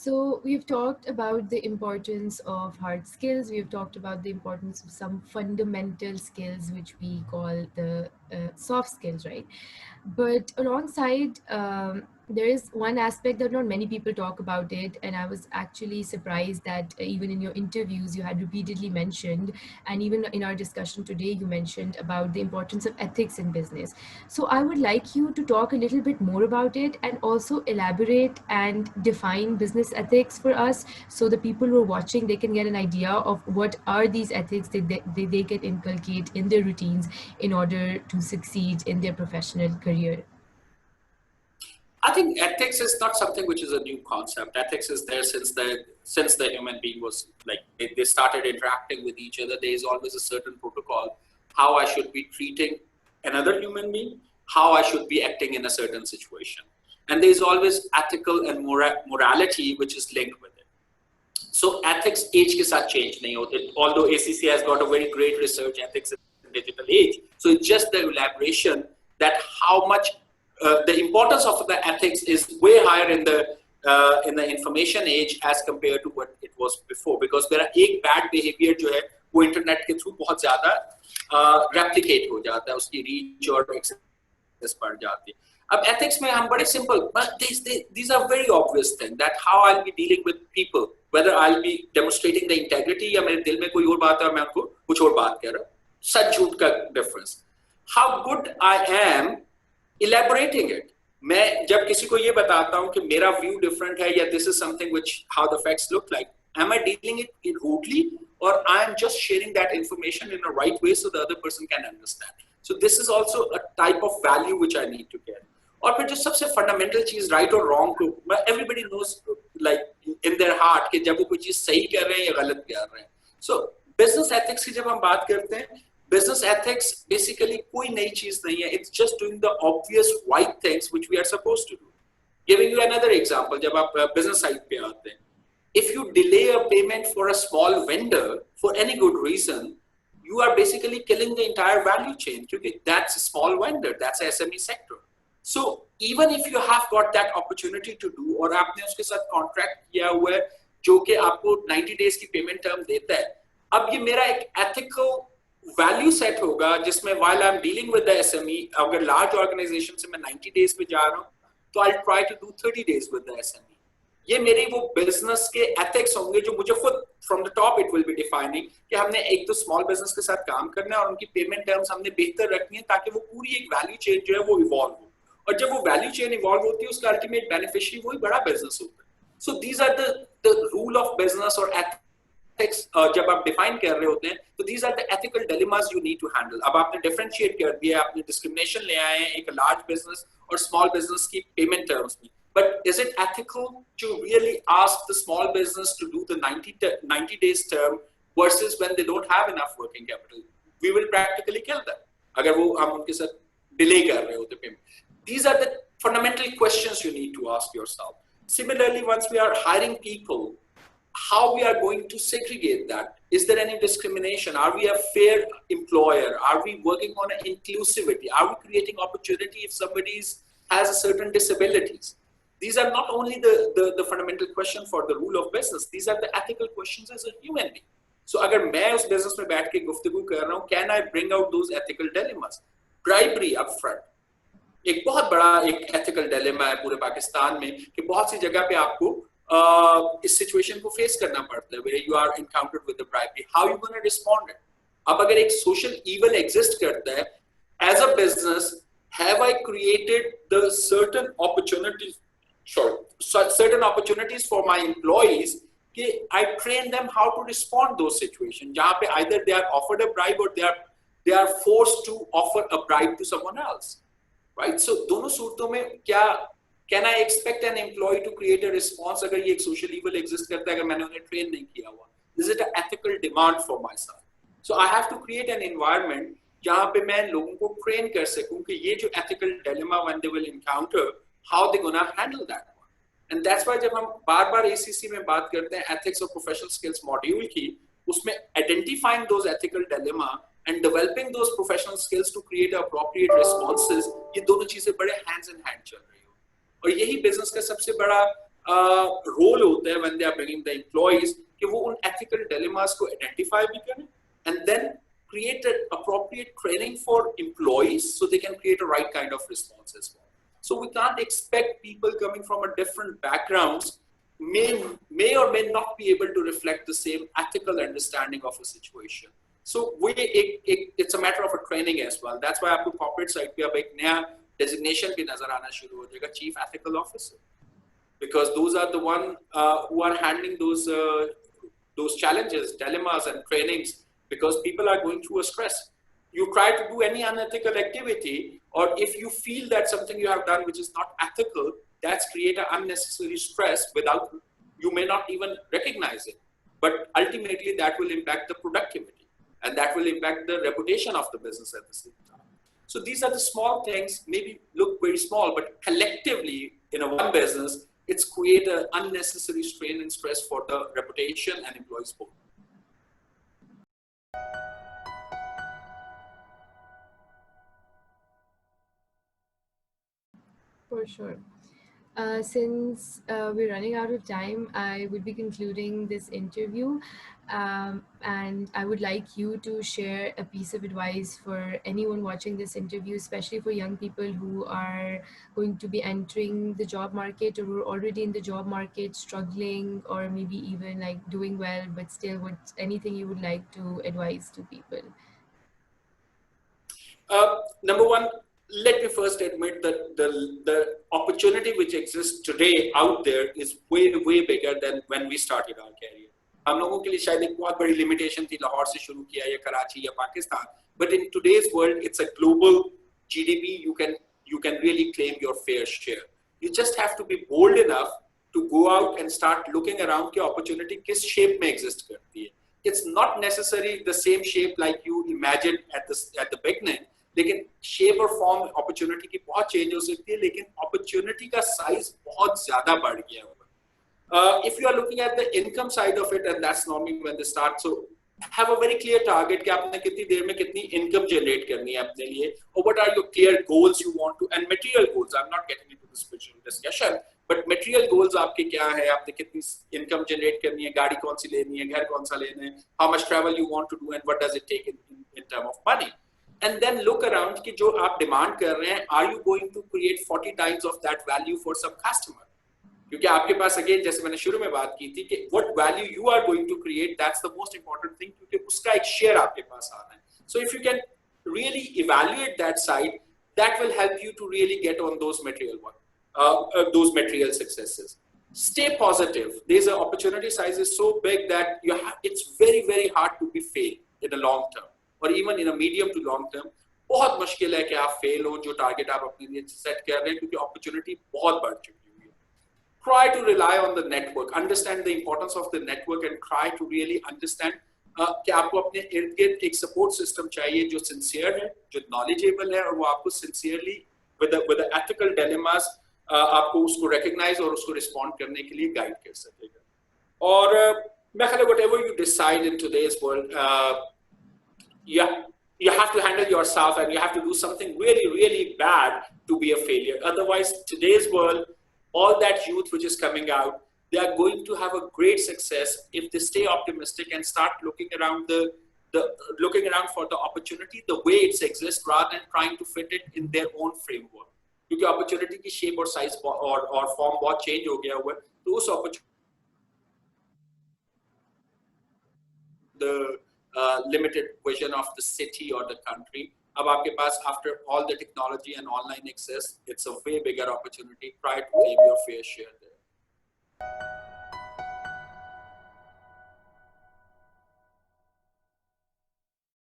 So we've talked about the importance of hard skills. We've talked about the importance of some fundamental skills, which we call the soft skills, right? But alongside, there is one aspect that not many people talk about it, and I was actually surprised that even in your interviews you had repeatedly mentioned, and even in our discussion today you mentioned about the importance of ethics in business. So I would like you to talk a little bit more about it and also elaborate and define business ethics for us, so the people who are watching, they can get an idea of what are these ethics that they can inculcate in their routines in order to succeed in their professional career. I think ethics is not something which is a new concept. Ethics is there since the human being was like they started interacting with each other. There is always a certain protocol how I should be treating another human being, how I should be acting in a certain situation, and there is always ethical and morality which is linked with it. So ethics age के साथ change नहीं होते. Although ACC has got a very great research ethics in digital age, so it's just the elaboration that how much the importance of the ethics is way higher in the information age as compared to what it was before, because मेरा एक bad behavior जो है वो internet के through बहुत ज़्यादा replicate हो जाता है, उसकी reach और access बढ़ जाती है. अब ethics में हम बड़े simple, but these are very obvious things that how I'll be dealing with people, whether I'll be demonstrating the integrity या मेरे दिल में कोई और बात है और मैं उनको कुछ और बात कह रहा हूँ, सच झूठ का difference, how good I am elaborating it. मैं जब किसी को ये बताता हूँ कि मेरा view different है या this is something which how the facts look like, am I dealing it rudely or I am just sharing that information in a right way so the other person can understand. So this is also a type of value which I need to get. और फिर जो सबसे fundamental चीज right or wrong को everybody knows like in their heart कि जब वो कोई चीज सही कर रहे हैं या गलत कर रहे हैं. So business ethics की जब हम बात करते हैं, business ethics basically कोई नई चीज नहीं है. It's just doing the obvious right things which we are supposed to do. Giving you another example, जब आप business side पे आते हैं, if you delay a payment for a small vendor for any good reason, you are basically killing the entire value chain because that's a small vendor, that's a SME sector. So even if you have got that opportunity to do और आपने उसके साथ contract किया हुआ है जो कि आपको 90 days की payment term देता है, अब ये मेरा एक ethical value set होगा जिसमें while I'm dealing with the SME, अगर large organization से मैं 90 days पे जा रहा हूँ तो I'll try to do 30 days with the SME. ये मेरी वो बिजनेस के एथिक्स होंगे जो मुझे खुद from the top it will be defining कि हमने एक तो स्मॉल बिजनेस के साथ काम करना है और उनकी पेमेंट टर्म्स हमने बेहतर रखनी है ताकि वो पूरी एक वैल्यू चेन जो है वो इवॉल्व हो, और जब वो वैल्यू चेन इवॉल्व होती है उसका अल्टीमेट बेनिफिशियरी वही बड़ा बिजनेस होता है. So these are the rule of business और एथिक्स जब आप डिफाइन कर रहे होते हैं तो these are the ethical dilemmas you need to handle. अब आपने डिफरेंशिएट कर दिया, आपने डिस्क्रिमिनेशन ले आए हैं एक लार्ज बिजनेस और स्मॉल बिजनेस की पेमेंट टर्म्स में. But is it ethical to really ask the small business to do the 90 days term versus when they don't have enough working capital? We will practically kill them. अगर वो हम उनके साथ delay कर रहे होते payment. These are the fundamental questions you need to ask yourself. Similarly, once we are hiring people, how we are going to segregate that? Is there any discrimination? Are we a fair employer? Are we working on an inclusivity? Are we creating opportunity if somebody has a certain disabilities? These are not only the fundamental question for the rule of business. These are the ethical questions as a human being. So अगर मैं उस business में बैठ के गुफ्तगू कर रहा हूँ, can I bring out those ethical dilemmas? Bribery upfront एक बहुत बड़ा एक ethical dilemma है पूरे पाकिस्तान में कि बहुत सी जगह पे आपको इस situation को face करना पड़ता है where you are encountered with the bribery. How you gonna respond it? अब अगर एक social evil exist करता है, as a business, have I created the certain opportunities for my employees कि I train them how to respond those situations जहाँ पे either they are offered a bribe or they are forced to offer a bribe to someone else, right? So दोनों सूरतों में क्या can I expect an employee to create a response अगर ये एक social evil exist करता है अगर मैंने उन्हें train नहीं किया हुआ? Is it an ethical demand for myself? So I have to create an environment जहाँ पे मैं लोगों को train कर सकूं कि ये जो ethical dilemma when they will encounter, how they gonna handle that one. And that's why जब हम बार-बार ACC में बात करते हैं ethics और professional skills module की, उसमें identifying those ethical dilemma and developing those professional skills to create appropriate responses, ये दोनों चीजें बड़े hands in hand चल रही हो. और यही business का सबसे बड़ा रोल होता है when they are bringing the employees कि वो उन ethical dilemmas को identify भी करें and then create an appropriate training for employees so they can create a right kind of response as well. So we can't expect people coming from a different backgrounds may or may not be able to reflect the same ethical understanding of a situation. So it's a matter of a training as well. That's why आपको corporate side पे अब एक नया designation भी नजर आना शुरू हो जाएगा, Chief Ethical Officer, because those are the one who are handling those challenges, dilemmas, and trainings, because people are going through a stress. You try to do any unethical activity, or if you feel that something you have done which is not ethical, that's create an unnecessary stress without you may not even recognize it. But ultimately, that will impact the productivity, and that will impact the reputation of the business at the same time. So these are the small things, maybe look very small, but collectively in a one business, it's create an unnecessary strain and stress for the reputation and employees both. For sure. Since we're running out of time, I would be concluding this interview. And I would like you to share a piece of advice for anyone watching this interview, especially for young people who are going to be entering the job market or who are already in the job market, struggling, or maybe even like doing well, but still, anything you would like to advise to people? Number one, let me first admit that the opportunity which exists today out there is way bigger than when we started our career. हम लोगों के लिए शायद एक बहुत बड़ी limitation थी, लाहौर से शुरू किया या कराची या Pakistan. But in today's world, it's a global GDP. You can really claim your fair share. You just have to be bold enough to go out and start looking around कि opportunity किस shape में exist करती है. It's not necessarily the same shape like you imagined at the beginning. लेकिन shape और form opportunity की बहुत change हो सकती है, लेकिन opportunity का size बहुत ज़्यादा बढ़ गया हुआ. If you are looking at the income side of it, and that's normally when they start, so have a very clear target कि आपने कितनी देर में कितनी income generate करनी है अपने लिए, or what are your clear goals you want to, and material goals. I'm not getting into the spiritual discussion, but material goals आपके क्या है, आपने कितनी income generate करनी है, गाड़ी कौन सी लेनी है, घर कौन सा लेना है, how much travel you want to do, and what does it take in terms of money. And then look around कि जो आप demand कर रहे हैं, are you going to create 40 times of that value for some customer? क्योंकि आपके पास again जैसे मैंने शुरू में बात की थी कि what value you are going to create, that's the most important thing, क्योंकि उसका एक share आपके पास आ रहा है. So if you can really evaluate that side, that will help you to really get on those those material successes. Stay positive. There's an opportunity size is so big that it's very hard to be fail in the long term, or even in a medium to long term. बहुत मुश्किल है कि आप fail हो जो target आप अपने लिए set कर रहे हैं, क्योंकि opportunity बहुत बढ़ चुकी है. Try to rely on the network, understand the importance of the network, and try to really understand कि आपको अपने इर्द गिर्द एक support system चाहिए जो sincere है, जो knowledgeable है, और वो आपको sincerely with the ethical dilemmas आपको उसको recognize और उसको respond करने के लिए guide कर सकेगा. और मैं ख्याल whatever you decide in today's world, you have to handle yourself, and you have to do something really bad to be a failure. Otherwise, today's world, all that youth which is coming out, they are going to have a great success if they stay optimistic and start looking around looking around for the opportunity the way it exists, rather than trying to fit it in their own framework. क्योंकि opportunity की shape और size और form बहुत change हो गया हुआ है, तो उस opportunity the limited vision of the city or the country. अब आपके पास after all the technology and online access, it's a way bigger opportunity. Try to claim your fair share there.